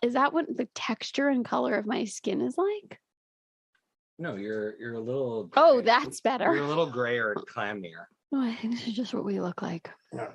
Is that what the texture and color of my skin is like? No, you're a little. Gray. Oh, that's better. You're a little grayer and clammier. No, I think this is just what we look like. No.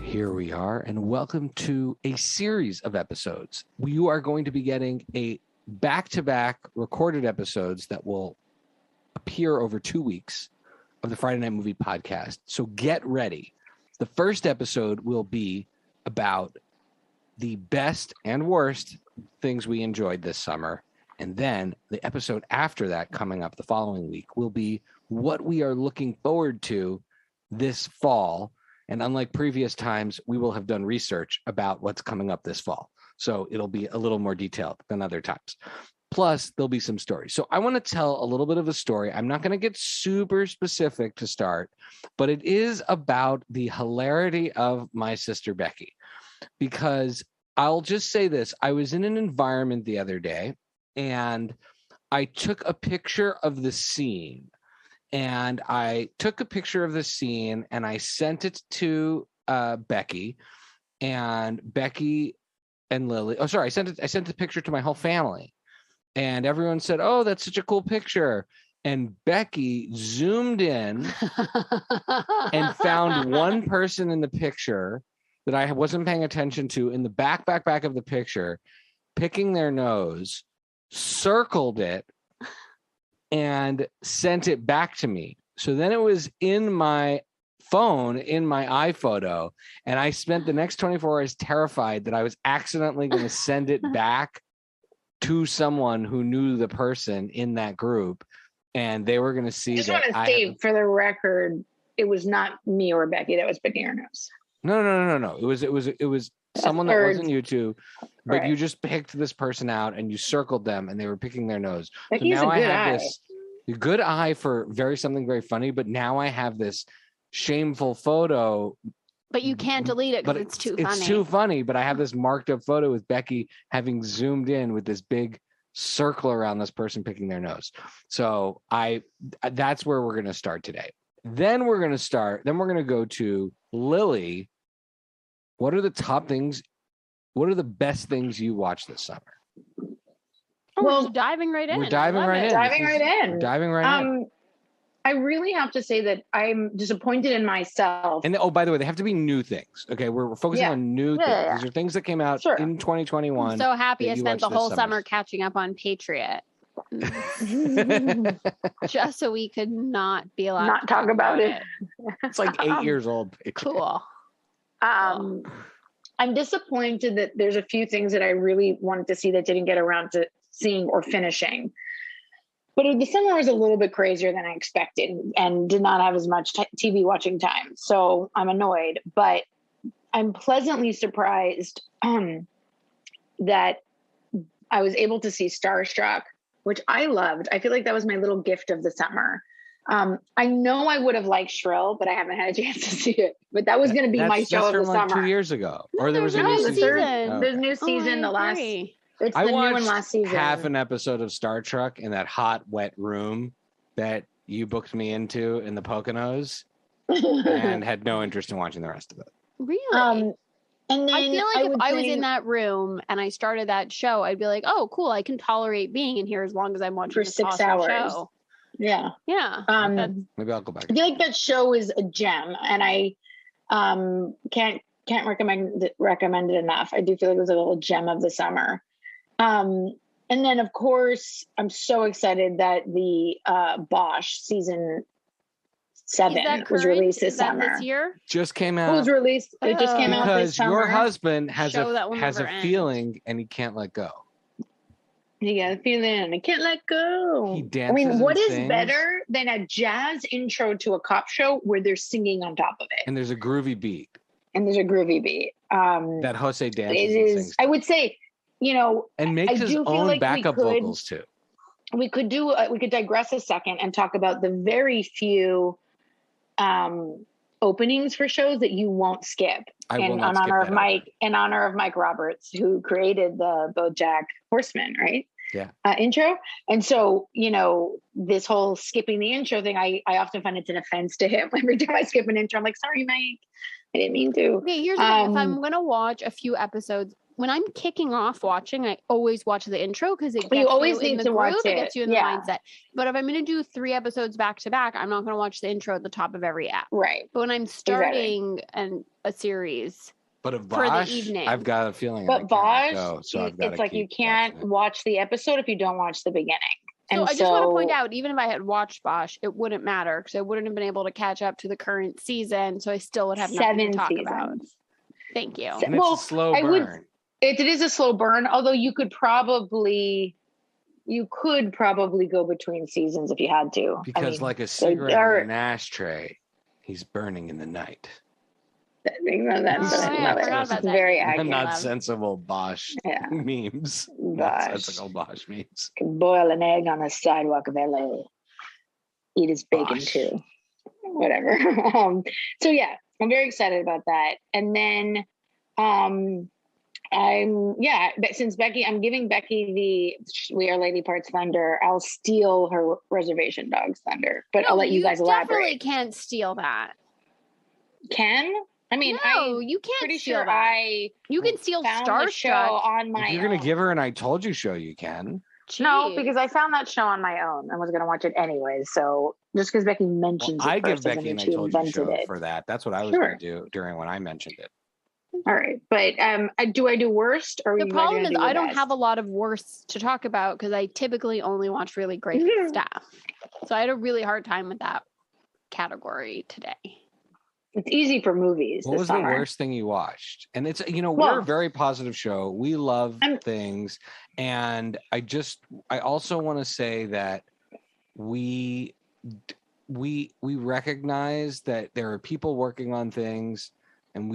Here we are, and welcome to a series of episodes. You are going to be getting a back-to-back recorded episodes that will appear over 2 weeks of the Friday Night Movie Podcast. So get ready. The first episode will be about the best and worst things we enjoyed this summer. And then the episode after that, coming up the following week, will be what we are looking forward to this fall. And unlike previous times, we will have done research about what's coming up this fall. So it'll be a little more detailed than other times. Plus, there'll be some stories. So I want to tell a little bit of a story. I'm not going to get super specific to start, but it is about the hilarity of my sister Becky. Because I'll just say this. I was in an environment the other day, and I took a picture of the scene. And I took a picture of the scene and I sent it to Becky and Lily. Oh, sorry. I sent the picture to my whole family, and everyone said, "Oh, that's such a cool picture." And Becky zoomed in and found one person in the picture that I wasn't paying attention to in the back of the picture, picking their nose, circled it, and sent it back to me. So then it was in my phone, in my iPhoto, and I spent the next 24 hours terrified that I was accidentally going to send it back to someone who knew the person in that group, and they were going to see. I just want to say, for the record, it was not me or Becky that was picking her nose. No. It was someone that wasn't you two, but right. You just picked this person out and you circled them and they were picking their nose. Becky's so now a good I have eye. this good eye for something very funny, but now I have this shameful photo. But you can't delete it because it's too funny. It's too funny, but I have this marked up photo with Becky having zoomed in with this big circle around this person picking their nose. So that's where we're going to start today. Then we're going to go to Lily. What are the top things? What are the best things you watched this summer? Oh, well, we're diving right in. We're diving right in. I really have to say that I'm disappointed in myself. And by the way, they have to be new things. Okay, we're focusing on new things. Yeah. These are things that came out in 2021. I'm so happy I spent the whole summer catching up on Patriot. Just so we could not be allowed to talk about it. It's like 8 years old. Cool. I'm disappointed that there's a few things that I really wanted to see that didn't get around to seeing or finishing. But the summer was a little bit crazier than I expected and did not have as much TV watching time. So I'm annoyed, but I'm pleasantly surprised that I was able to see Starstruck, which I loved. I feel like that was my little gift of the summer. I know I would have liked Shrill, but I haven't had a chance to see it. But that was going to be my show of the summer. 2 years ago, or there was a new season. There's new season. It's the new one last season. Half an episode of Star Trek in that hot, wet room that you booked me into in the Poconos, and had no interest in watching the rest of it. Really? And then I feel like if I was in that room and I started that show, I'd be like, "Oh, cool! I can tolerate being in here as long as I'm watching for 6 hours." Show. Yeah. Maybe I'll go back. I feel like that show is a gem, and I can't recommend it enough. I do feel like it was a little gem of the summer. And then, of course, I'm so excited that the Bosch season 7 was released this summer. This year? Just came out. It was released. It just came out this summer. Because your husband has a feeling and he can't let go. He got a feeling and I can't let go. He dances. What is better than a jazz intro to a cop show where they're singing on top of it? And there's a groovy beat. That Jose dances and sings. I would say, and makes his own backup vocals too. we could digress a second and talk about the very few openings for shows that you won't skip. In honor of Mike Roberts, who created the BoJack Horseman, right? Yeah. Intro. And so, this whole skipping the intro thing, I often find it's an offense to him. Every time I skip an intro, I'm like, sorry, Mike, I didn't mean to. Okay, here's the thing. If I'm going to watch a few episodes, when I'm kicking off watching, I always watch the intro because it gets you in the groove, it gets you in the mindset. But if I'm going to do 3 episodes back to back, I'm not going to watch the intro at the top of every app. Right. But when I'm starting a series for the evening, I've got a feeling. But Bosch, it's like you can't watch the episode if you don't watch the beginning. So I just want to point out, even if I had watched Bosch, it wouldn't matter because I wouldn't have been able to catch up to the current season. So I still would have nothing to talk about. Thank you. And it's a slow burn. It is a slow burn, although you could probably go between seasons if you had to. Because like a cigarette in an ashtray, he's burning in the night. That makes no sense. It's very accurate. Not sensible Bosch memes. Not sensible Bosch memes. Can boil an egg on the sidewalk of LA. Eat his bacon too. Whatever. So yeah, I'm very excited about that. And then since I'm giving Becky the We Are Lady Parts thunder, I'll steal her Reservation Dogs thunder. But I'll let you guys elaborate. You definitely can't steal that. Can? I mean, no, you can't. Pretty steal sure that. You can steal Starstruck show on my. If you're gonna give her an "I told you" show, you can. Jeez. No, because I found that show on my own and was going to watch it anyways. So just because Becky mentions I give Becky an "I told you" show for that. That's what I was going to do during when I mentioned it. All right, but do I do worst? Or the problem is I don't have a lot of worst to talk about because I typically only watch really great stuff. So I had a really hard time with that category today. It's easy for movies. What was the worst thing you watched? And it's we're a very positive show. We love things, and I also want to say that we recognize that there are people working on things, and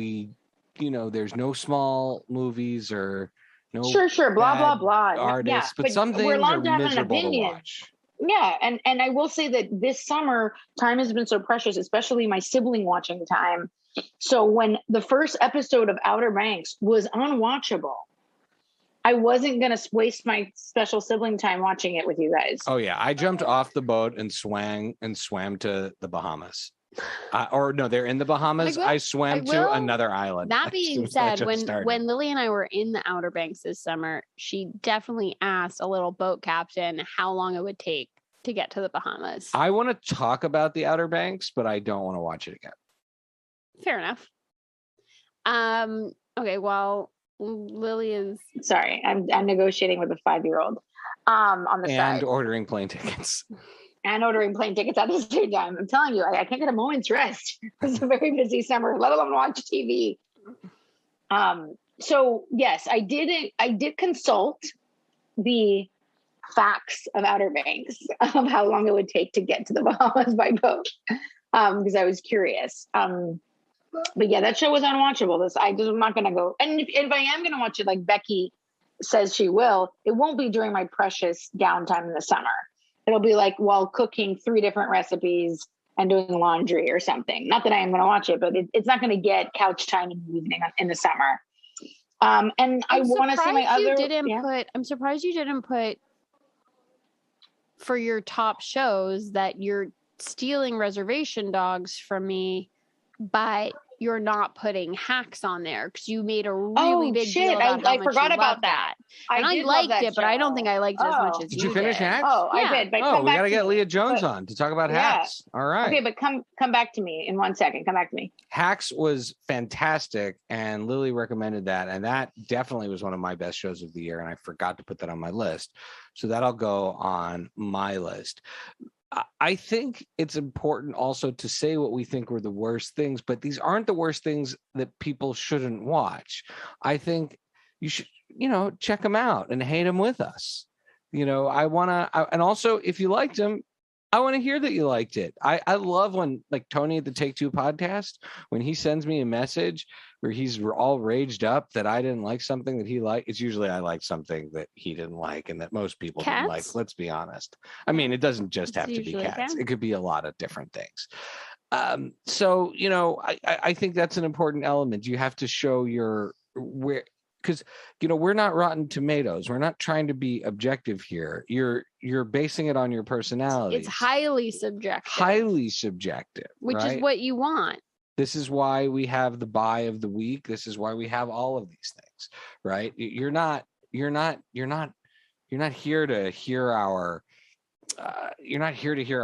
there's no small movies or no sure blah blah artists, but some things are miserable to watch. Yeah, and I will say that this summer, time has been so precious, especially my sibling watching time. So when the first episode of Outer Banks was unwatchable, I wasn't going to waste my special sibling time watching it with you guys. Oh, yeah. I jumped off the boat and swam to the Bahamas. They're in the Bahamas. I swam to another island. That being said, when Lily and I were in the Outer Banks this summer, she definitely asked a little boat captain how long it would take to get to the Bahamas. I want to talk about the Outer Banks, but I don't want to watch it again. Fair enough. Okay, well, Lily is... Sorry, I'm negotiating with a 5-year-old on the side. And ordering plane tickets. And ordering plane tickets at the same time. I'm telling you, I can't get a moment's rest. It's a very busy summer, let alone watch TV. So yes, I did consult the facts of Outer Banks of how long it would take to get to the Bahamas by boat, because I was curious. But yeah, that show was unwatchable. I'm not going to go. And if I am going to watch it, like Becky says she will, it won't be during my precious downtime in the summer. It'll be like while cooking 3 different recipes and doing laundry or something. Not that I am going to watch it, but it's not going to get couch time in the evening in the summer. And I want to see my other. I'm surprised you didn't put for your top shows that you're stealing Reservation Dogs from me, but you're not putting Hacks on there because you made a really big deal about I forgot about that. And I liked it, but I don't think I liked it as much as you did. Did you finish Hacks? Oh, yeah. I did. But we got to get Leah Jones on to talk about Hacks. All right. Okay, but come back to me in 1 second. Come back to me. Hacks was fantastic, and Lily recommended that, and that definitely was one of my best shows of the year, and I forgot to put that on my list. So that'll go on my list. I think it's important also to say what we think were the worst things, but these aren't the worst things that people shouldn't watch. I think you should, check them out and hate them with us. And also if you liked them, I want to hear that you liked it. I love when, like, Tony at the Take Two podcast, when he sends me a message where he's all raged up that I didn't like something that he liked. It's usually I like something that he didn't like and that most people didn't like. Let's be honest. I mean, it doesn't just have to be cats. It could be a lot of different things. So, you know, I think that's an important element. You have to show because, you know, we're not Rotten Tomatoes. We're not trying to be objective here. You're basing it on your personality. It's highly subjective. Which is what you want. This is why we have the buy of the week. This is why we have all of these things, right? You're not here to hear our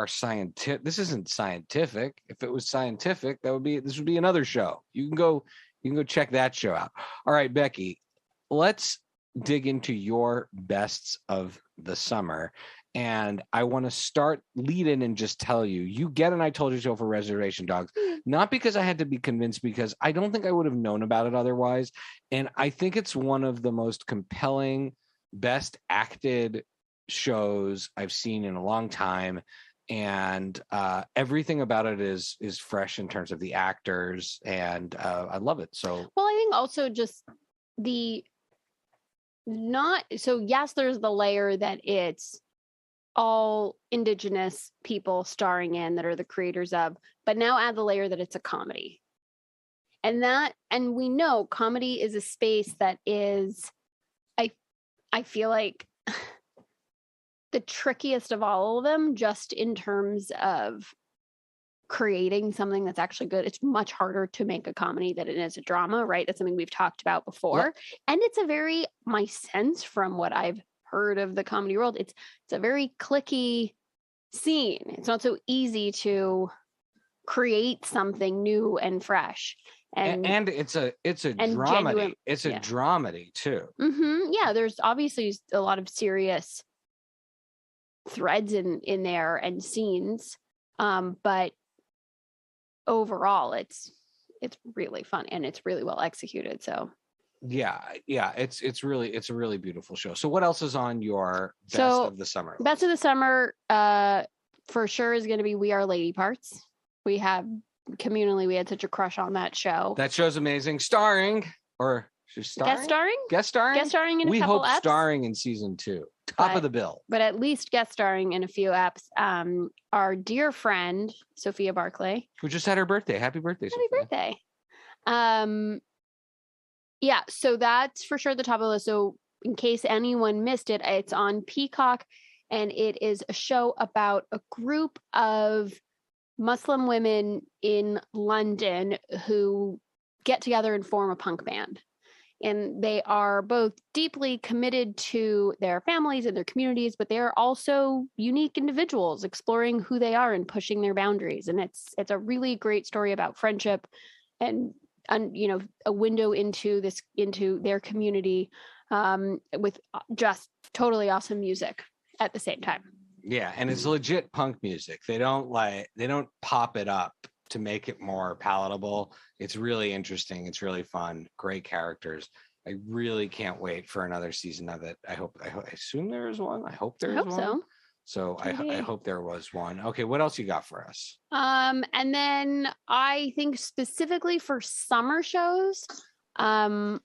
scientific. This isn't scientific. If it was scientific, this would be another show. You can go check that show out. All right, Becky, let's dig into your bests of the summer. And I want to lead in and just tell you get an I Told You So for Reservation Dogs. Not because I had to be convinced, because I don't think I would have known about it otherwise. And I think it's one of the most compelling, best acted shows I've seen in a long time. And everything about it is fresh in terms of the actors. And I love it. So, well, I think also just yes, there's the layer that it's all Indigenous people starring in that are the creators of, but now add the layer that it's a comedy. And we know comedy is a space that is, I feel like, the trickiest of all of them, just in terms of creating something that's actually good. It's much harder to make a comedy than it is a drama, right? That's something we've talked about before. Yep. And it's my sense from what I've heard of the comedy world, it's a very cliquey scene. It's not so easy to create something new and fresh. And it's a dramedy. Genuine, it's a dramedy too. Mm-hmm. Yeah, there's obviously a lot of serious threads in there and scenes, but overall it's really fun and it's really well executed. So yeah, it's a really beautiful show. So what else is on your best of the summer? Best of the summer for sure is going to be We Are Lady Parts. We had such a crush on that show. That show's amazing. Guest starring in we hope eps. Starring in season 2. Top of the bill. But at least guest starring in a few eps. Our dear friend, Sophia Barclay. Who just had her birthday. Happy birthday, Sophia. Happy birthday. Yeah, so that's for sure the top of the list. So in case anyone missed it, it's on Peacock, and it is a show about a group of Muslim women in London who get together and form a punk band. And they are both deeply committed to their families and their communities, but they are also unique individuals exploring who they are and pushing their boundaries. And it's a really great story about friendship and a window into their community, with just totally awesome music at the same time. Yeah, and it's legit punk music. They don't pop it up to make it more palatable. It's really interesting. It's really fun. Great characters. I really can't wait for another season of it. I assume there is one. I hope there is one. So I hope there was one. Okay, what else you got for us? And then I think specifically for summer shows, since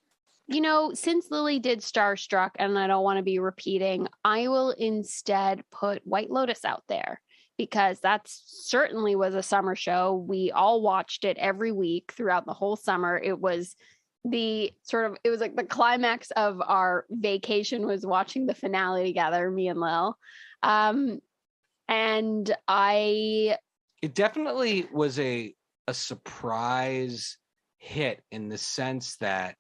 Lily did Starstruck, and I don't want to be repeating, I will instead put White Lotus out there, because that certainly was a summer show. We all watched it every week throughout the whole summer. It was like the climax of our vacation was watching the finale together, me and Lil. It definitely was a surprise hit in the sense that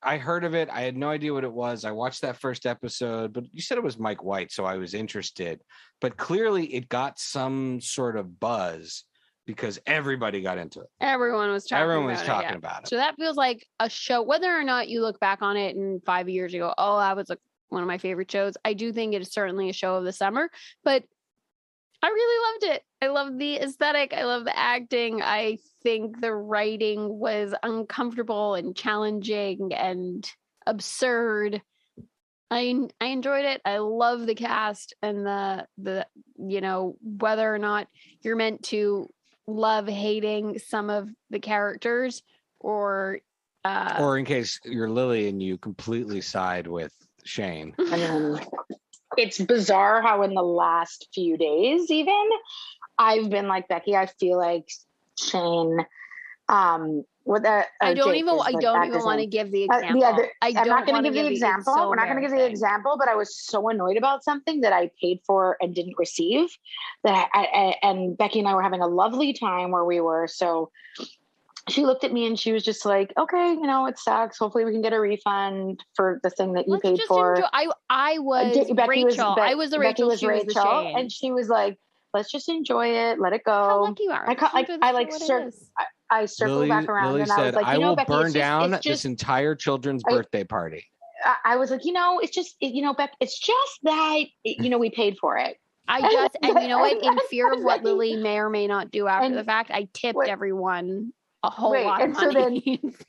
I heard of it. I had no idea what it was. I watched that first episode, but you said it was Mike White, so I was interested. But clearly it got some sort of buzz because everybody got into it. Everyone was talking about it. So that feels like a show, whether or not you look back on it in 5 years ago, that was one of my favorite shows. I do think it is certainly a show of the summer, but I really loved it. I love the aesthetic. I love the acting. I think the writing was uncomfortable and challenging and absurd. I enjoyed it. I love the cast and the whether or not you're meant to love hating some of the characters or in case you're Lily and you completely side with Shane. It's bizarre how in the last few days even I've been like Becky. I feel like Shane with that I don't even want to give the example. I'm not going to give the example. We're not going to give the example, but I was so annoyed about something that I paid for and didn't receive that and Becky and I were having a lovely time where we were. So she looked at me and she was just like, okay, it sucks. Hopefully we can get a refund for the thing that you paid for. I was Rachel. I was the Rachel. Becky was Rachel. And she was like, let's just enjoy it. Let it go. How lucky you are. I circled back around Lily and said, I was like, I will Becky, burn down this entire children's birthday party. I was like, it's just, Becky, it's just that, we paid for it. And you know what? In fear of what Lily may or may not do after the fact, I tipped everyone a whole lot of money. So then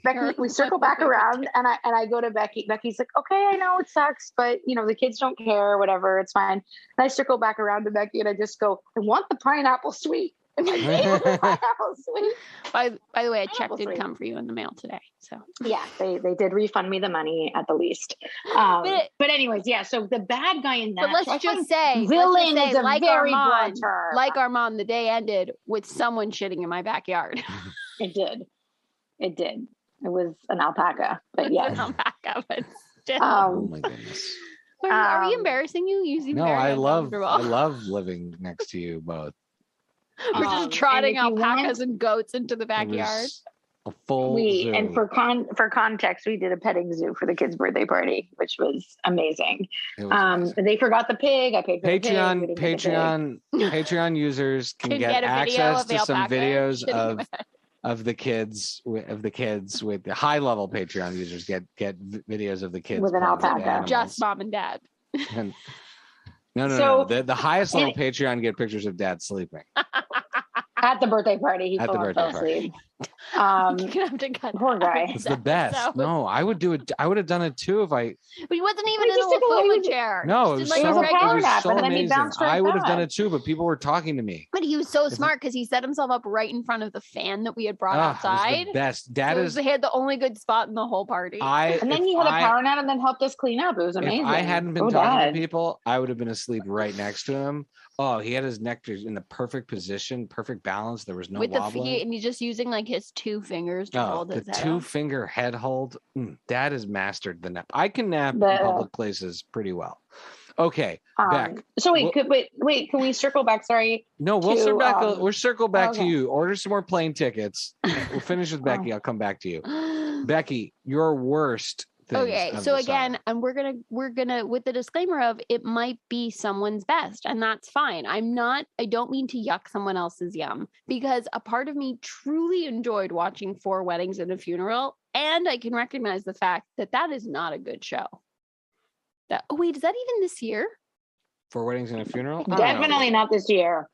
Becky, we circle back around and I go to Becky. Becky's like, okay, I know it sucks, but the kids don't care, whatever, it's fine. And I circle back around to Becky and I just go, I want the pineapple sweet. Pineapple sweet. By the way, a check did come for you in the mail today. So yeah, they did refund me the money at the least. But anyways, yeah. So the bad guy in that. But let's just say, like Armand, the day ended with someone shitting in my backyard. It did. It was an alpaca, but yes. An alpaca, but still. Oh my goodness. Are we embarrassing you? No, I love living next to you both. We're just trotting alpacas and goats into the backyard. A full zoo. And for context, we did a petting zoo for the kids' birthday party, which was amazing. They forgot the pig. I paid for Patreon users can get access to some videos of the kids with the high level Patreon users get videos of the kids with an alpaca. Just mom and dad. No. The highest level Patreon get pictures of dad sleeping at the birthday party. He fell asleep. You're gonna have to cut poor guy. It's the best. So. No, I would do it. I would have done it too if I. But he wasn't even in a folding chair. No, it was so amazing. I would have done it too, but people were talking to me. But he was so smart because he set himself up right in front of the fan that we had brought outside. It was the best. Dad he had the only good spot in the whole party. And then he had a power nap and then helped us clean up. It was amazing. If I hadn't been talking to people, I would have been asleep right next to him. Oh, he had his neck in the perfect position, perfect balance. There was no wobbling. And he's just using like his 2 fingers to hold his head. The 2-finger head hold. Dad has mastered the nap. I can nap in public places pretty well. Okay, Beck. So wait, can we circle back? Sorry. No, we'll circle back. We'll circle back to you. Order some more plane tickets. We'll finish with Becky. I'll come back to you. Becky, your worst. Okay, so again, and we're gonna with the disclaimer of it might be someone's best, and that's fine. I don't mean to yuck someone else's yum, because a part of me truly enjoyed watching 4 Weddings and a Funeral, and I can recognize the fact that is not a good show. Is that even this year? 4 Weddings and a Funeral? Definitely not this year,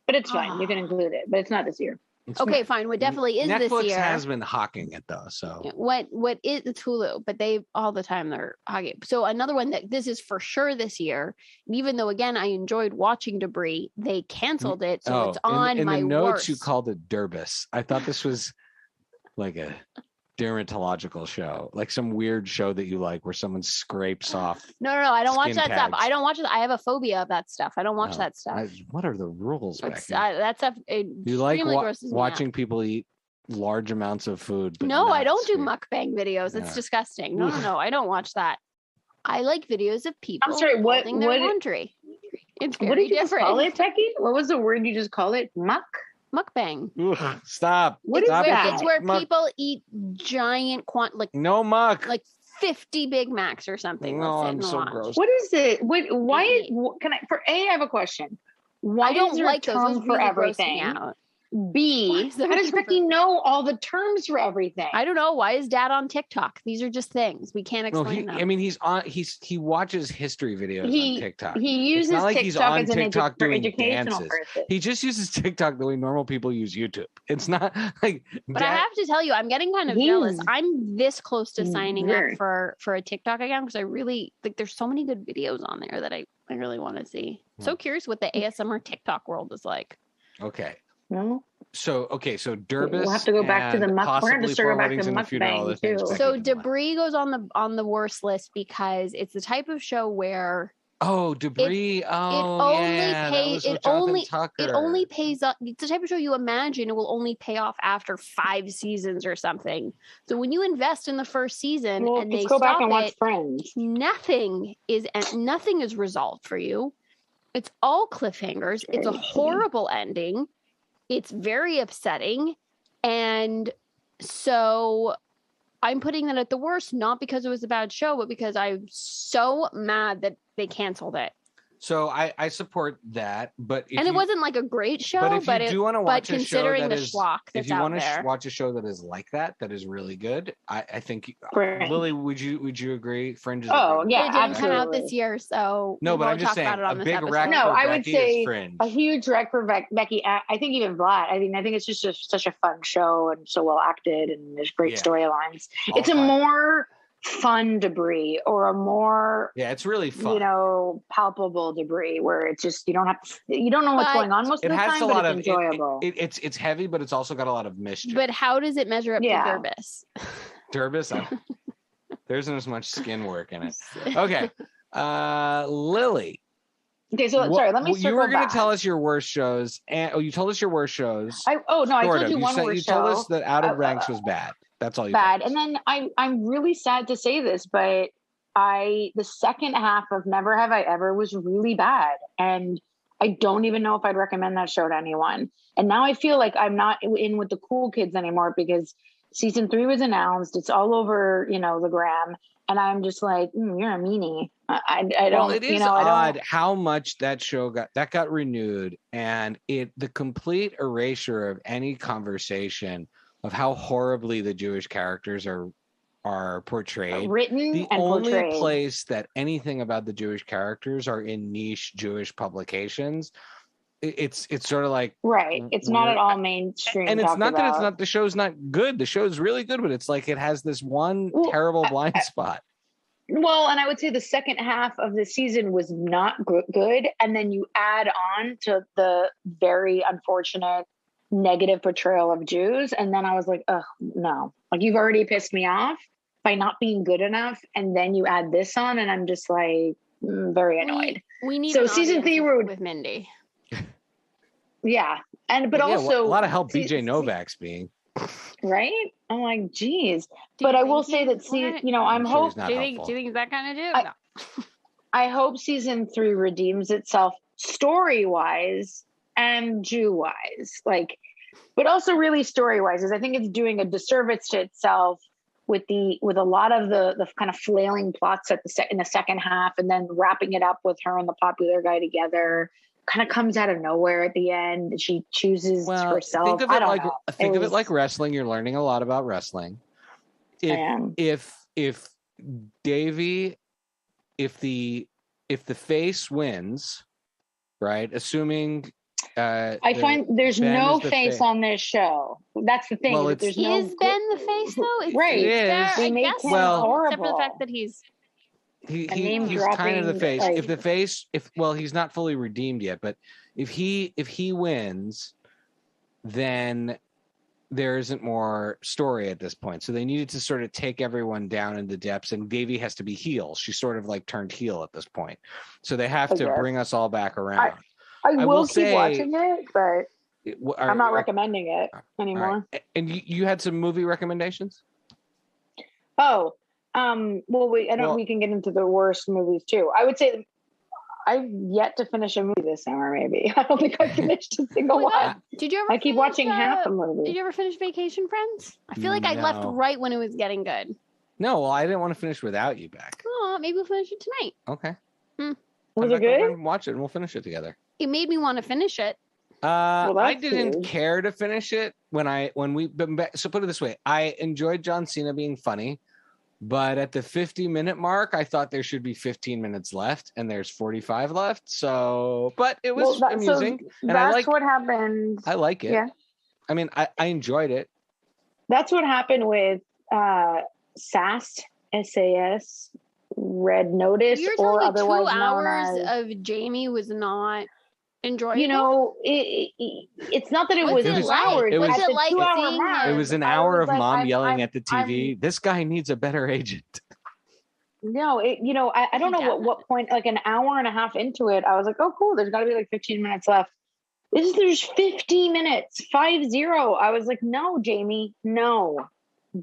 but it's fine. You can include it, but it's not this year. Fine. What definitely is Netflix this year. Netflix has been hawking it though. So what is it's Hulu, but they all the time they're hawking. So another one that this is for sure this year. And even though again I enjoyed watching Debris, they canceled it, so it's on in my the notes. worst. You called it Derbis. I thought this was like a dermatological show, like some weird show that you like where someone scrapes off. No, I don't watch that stuff. I don't watch it. I have a phobia of that stuff. I don't watch that stuff. What are the rules, Becky? That stuff. You like watching people eat large amounts of food? But no, I don't do mukbang videos. It's disgusting. No, I don't watch that. I like videos of people. I'm sorry. What their laundry? It's very what did you different. Just call it, Becky? What was the word you just called it? Mukbang. Stop. What is that? It's where people eat giant no muck. Like 50 Big Macs or something. No, I'm so gross. What is it? I have a question. Why I don't is there like a term those for everything? B, how does Becky know all the terms for everything? I don't know. Why is Dad on TikTok? These are just things we can't explain them. I mean, he watches history videos on TikTok. He uses it's not like TikTok he's on as an TikTok doing educational dances. person. He just uses TikTok the way normal people use YouTube. It's not like. But I have to tell you, I'm getting kind of jealous. I'm this close to signing up for a TikTok account because I really like. There's so many good videos on there that I really want to see. So curious what the ASMR TikTok world is like. Okay. No. So Durbus. We'll have to go back to the muck. We're going to circle back to mukbang too. So Debris goes on the worst list because it's the type of show where Debris. It only pays up. It's the type of show you imagine it will only pay off after 5 seasons or something. So when you invest in the first season and they go back stop and watch Friends, nothing is resolved for you. It's all cliffhangers. It's a horrible ending. It's very upsetting. And so I'm putting that at the worst, not because it was a bad show, but because I'm so mad that they canceled it. So I support that, but it wasn't like a great show. But if you do want to watch a show that is, if you want to watch a show that is like that is really good, I think Lily, would you agree? Fringe is yeah, it didn't absolutely. come out this year, so no, but I'm just saying a big wreck. No, I would say Fringe. A huge wreck for Becky. I think even Vlad. I think it's just such a fun show and so well acted, and there's great storylines. It's a more fun Debris or a more it's really fun, palpable Debris where it's just you don't know what's going on most of the time, but it's enjoyable. It's heavy, but it's also got a lot of mischief. But how does it measure up to Durbus? Durbus, there isn't as much skin work in it. Okay, Lily. Okay, so sorry, let me circle You were going back. to tell us your worst shows, and you told us your worst shows. I told you one worst show. You told us that Out of Ranks was bad. That's all you bad. And then I'm really sad to say this, but the second half of Never Have I Ever was really bad. And I don't even know if I'd recommend that show to anyone. And now I feel like I'm not in with the cool kids anymore because season 3 was announced. It's all over, the gram. And I'm just like, you're a meanie. I don't. Well, it is odd how much that show got renewed, and the complete erasure of any conversation of how horribly the Jewish characters are portrayed. Written the and only portrayed. Place that anything about the Jewish characters are in niche Jewish publications. It's sort of like right. It's not at all mainstream. And it's not that it's not the show's not good. The show's really good, but it's like it has this one terrible blind spot. Well, and I would say the second half of the season was not good, and then you add on to the very unfortunate negative portrayal of Jews, and then I was like, oh no, like you've already pissed me off by not being good enough, and then you add this on, and I'm just like very annoyed. We need so season 3 with Mindy. Yeah, but also a lot of help BJ Novak's being right. I'm like, geez, but I will say that I'm hoping. Do you think he's that kind of dude? No. I hope season 3 redeems itself story wise and Jew wise, but also really story wise, is I think it's doing a disservice to itself with a lot of the kind of flailing plots in the second half, and then wrapping it up with her and the popular guy together. Kind of comes out of nowhere at the end. She chooses herself. Think of it like wrestling. You're learning a lot about wrestling. If Davey, if the face wins, right? Assuming I find there's no face on this show. That's the thing. Well, is Ben the face though? Right. They make him horrible. Except for the fact that he's kind of the face. He's not fully redeemed yet, but if he wins, then there isn't more story at this point. So they needed to sort of take everyone down in the depths, and Davey has to be heel. She's sort of like turned heel at this point. So they have to bring us all back around. I will keep watching it, but I'm not recommending it anymore. Right. And you had some movie recommendations? We can get into the worst movies too. I would say I've yet to finish a movie this summer. Maybe I don't think I finished a single one. Did you ever? I keep watching half a movie. Did you ever finish Vacation Friends? I feel like I left right when it was getting good. No, well, I didn't want to finish without you back. Oh, maybe we'll finish it tonight. Okay. Was it good? Watch it and we'll finish it together. It made me want to finish it. I didn't huge. care to finish it so put it this way. I enjoyed John Cena being funny, but at the 50-minute mark, I thought there should be 15 minutes left, and there's 45 left. So, but it was amusing. And that's what happened. I like it. Yeah. I mean, I enjoyed it. That's what happened with SAS, Red Notice, You're or telling me otherwise 2 known hours as. of Jamie was not enjoyable? You know, it's not that it was hours. It was at the like 2 hour seeing mark. It was an I hour was of like, mom yelling at the TV. This guy needs a better agent. No, I don't know what point, like an hour and a half into it, I was like, oh, cool. There's got to be like 15 minutes left. There's 50 minutes, 50. I was like, no, Jamie, no,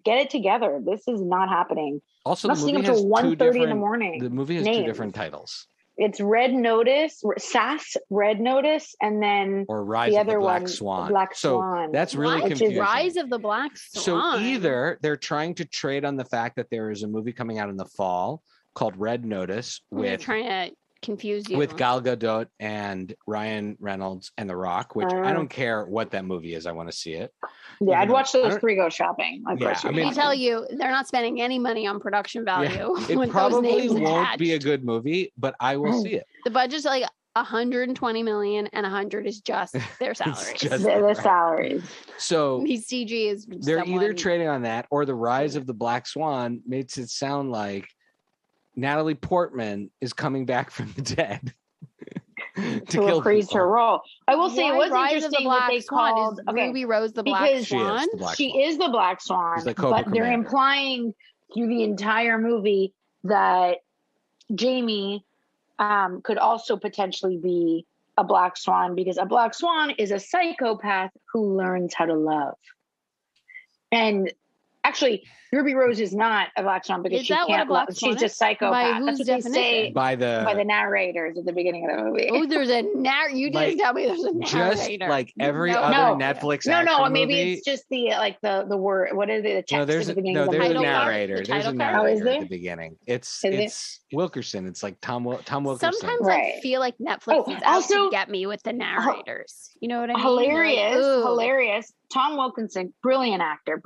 get it together. This is not happening. Also, I'm the not seeing movie up has till 1:30 in the morning. The movie has two different titles. It's Red Notice, SAS, Red Notice, and then or Rise the of the other Black one, Swan. Black So Swan. that's really confusing. Rise of the Black Swan. So either they're trying to trade on the fact that there is a movie coming out in the fall called Red Notice they're trying to confuse you with Gal Gadot and Ryan Reynolds and The Rock, which I don't care what that movie is. I want to see it. Yeah, I'd watch those three go shopping. I tell you, they're not spending any money on production value. Yeah, it probably won't be a good movie, but I will see it. The budget's like 120 million, and 100 is just their salaries. Their salaries. So these CG is they're either trading on that, or the Rise of the Black Swan makes it sound like Natalie Portman is coming back from the dead to reprise her role. I will say it was interesting what they called Ruby Rose the Black Swan. She is the Black Swan, but they're implying through the entire movie that Jamie could also potentially be a Black Swan, because a Black Swan is a psychopath who learns how to love. And actually, Ruby Rose is not a Black Swan because she can't love. She's just psychopath. That's what they say by the narrators at the beginning of the movie. Oh, there's a narrator. You didn't tell me there's a narrator. Just like every other Netflix action maybe movie. It's just the word. What is it? The text at the beginning of the movie. movie. There's a narrator. There's a narrator at the beginning. It's Wilkerson. It's like Tom Wilkerson. Sometimes I feel like Netflix is out to get me with the narrators. You know what I mean? Hilarious. Tom Wilkinson, brilliant actor.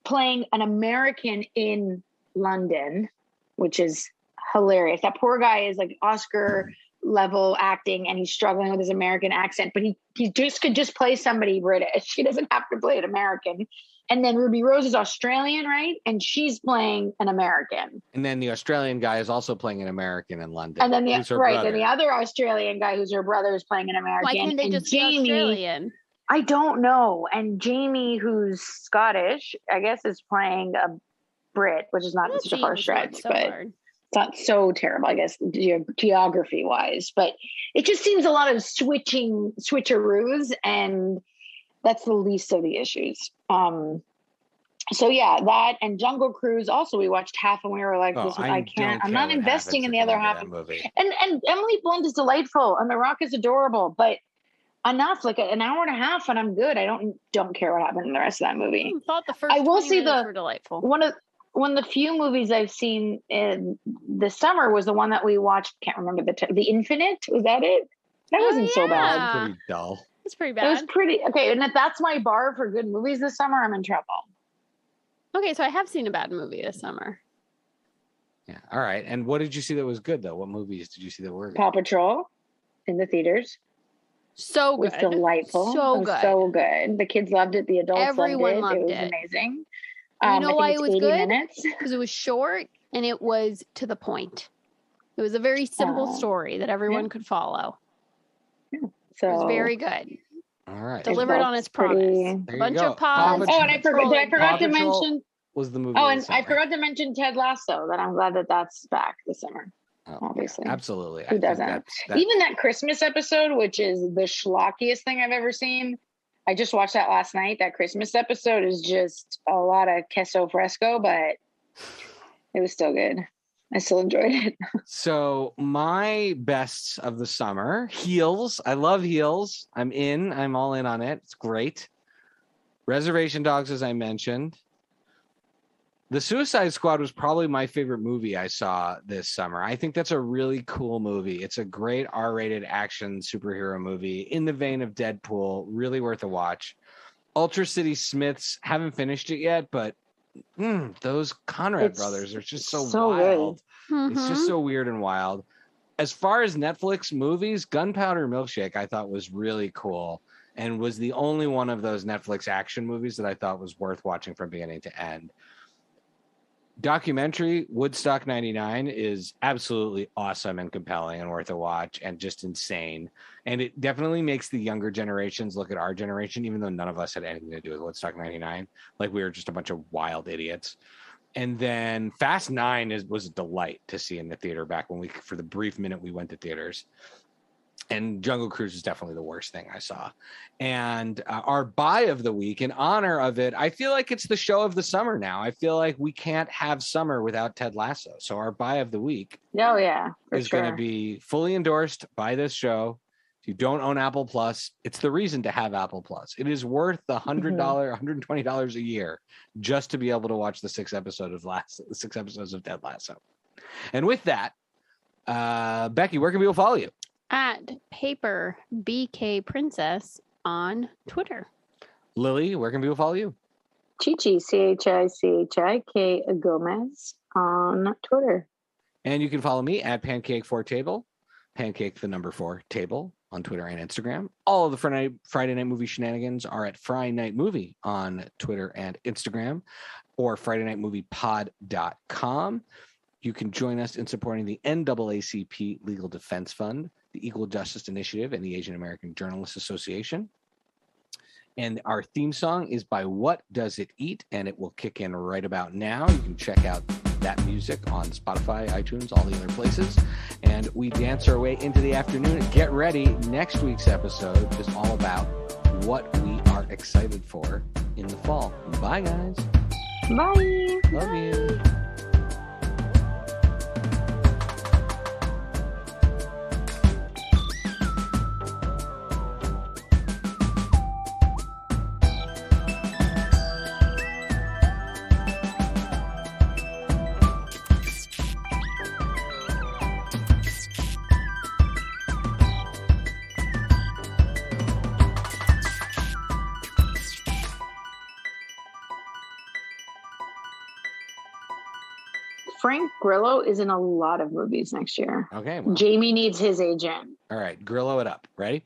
Playing an American in London, which is hilarious. That poor guy is like Oscar level acting, and he's struggling with his American accent, but he could just play somebody British. He doesn't have to play an American. And then Ruby Rose is Australian, right? And she's playing an American. And then the Australian guy is also playing an American in London. And then the other Australian guy who's her brother is playing an American. Why can't they just be Australian? I don't know. And Jamie, who's Scottish, I guess, is playing a Brit, which is not such a far stretch, but it's not so terrible, I guess, geography wise. But it just seems a lot of switcheroos, and that's the least of the issues. So yeah, that and Jungle Cruise. Also, we watched half, and we were like, I'm not investing in the other half. And Emily Blunt is delightful, and The Rock is adorable, but enough, like an hour and a half, and I'm good. I don't care what happened in the rest of that movie. I thought the first 20 minutes were delightful. One of the few movies I've seen in this summer was the one that we watched. Can't remember the Infinite. Was that it? That wasn't so bad. Pretty dull. It's pretty bad. It was pretty okay. And if that's my bar for good movies this summer, I'm in trouble. Okay, so I have seen a bad movie this summer. Yeah. All right. And what did you see that was good though? What movies did you see that were good? Paw Patrol in the theaters. So good. It was delightful. So good. So good. The kids loved it. The adults Everyone loved it. It was amazing. You know why it was good? Minutes. Because it was short and it was to the point. It was a very simple story that everyone could follow. Yeah. So it was very good. All right. Delivered on its promise. A bunch of paws. Oh, and I forgot to mention was the movie. Oh, and I forgot to mention Ted Lasso. That I'm glad that's back this summer. Oh, obviously, absolutely. Who doesn't? Even that Christmas episode, which is the schlockiest thing I've ever seen. I just watched that last night. That Christmas episode is just a lot of queso fresco, but it was still good. I still enjoyed it. So my bests of the summer, Heels. I love Heels. I'm all in on it. It's great. Reservation Dogs, as I mentioned. The Suicide Squad was probably my favorite movie I saw this summer. I think that's a really cool movie. It's a great R-rated action superhero movie in the vein of Deadpool. Really worth a watch. Ultra City Smiths, haven't finished it yet, but those Conrad brothers are just so wild. It's just so weird and wild. As far as Netflix movies, Gunpowder Milkshake I thought was really cool and was the only one of those Netflix action movies that I thought was worth watching from beginning to end. Documentary Woodstock 99 is absolutely awesome and compelling and worth a watch and just insane. And it definitely makes the younger generations look at our generation, even though none of us had anything to do with Woodstock 99. Like we were just a bunch of wild idiots. And then Fast 9 was a delight to see in the theater back when for the brief minute we went to theaters. And Jungle Cruise is definitely the worst thing I saw. And our buy of the week, in honor of it, I feel like it's the show of the summer now. I feel like we can't have summer without Ted Lasso. So our buy of the week is going to be fully endorsed by this show. If you don't own Apple Plus, it's the reason to have Apple Plus. It is worth the $100, $120 a year just to be able to watch the 6 episodes of Ted Lasso. And with that, Becky, where can people follow you? At Paper BK Princess on Twitter. Lily, where can people follow you? Chichi, ChiChiK Gomez on Twitter. And you can follow me at Pancake4Table, Pancake the number 4 table on Twitter and Instagram. All of the Friday Night Movie shenanigans are at Friday Night Movie on Twitter and Instagram, or FridayNightMoviePod.com. You can join us in supporting the NAACP Legal Defense Fund, the Equal Justice Initiative, and the Asian American Journalists Association. And our theme song is by What Does It Eat? And it will kick in right about now. You can check out that music on Spotify, iTunes, all the other places. And we dance our way into the afternoon. Get ready. Next week's episode is all about what we are excited for in the fall. Bye, guys. Bye. Love you. Frank Grillo is in a lot of movies next year. Okay. Well. Jamie needs his agent. All right. Grillo it up. Ready?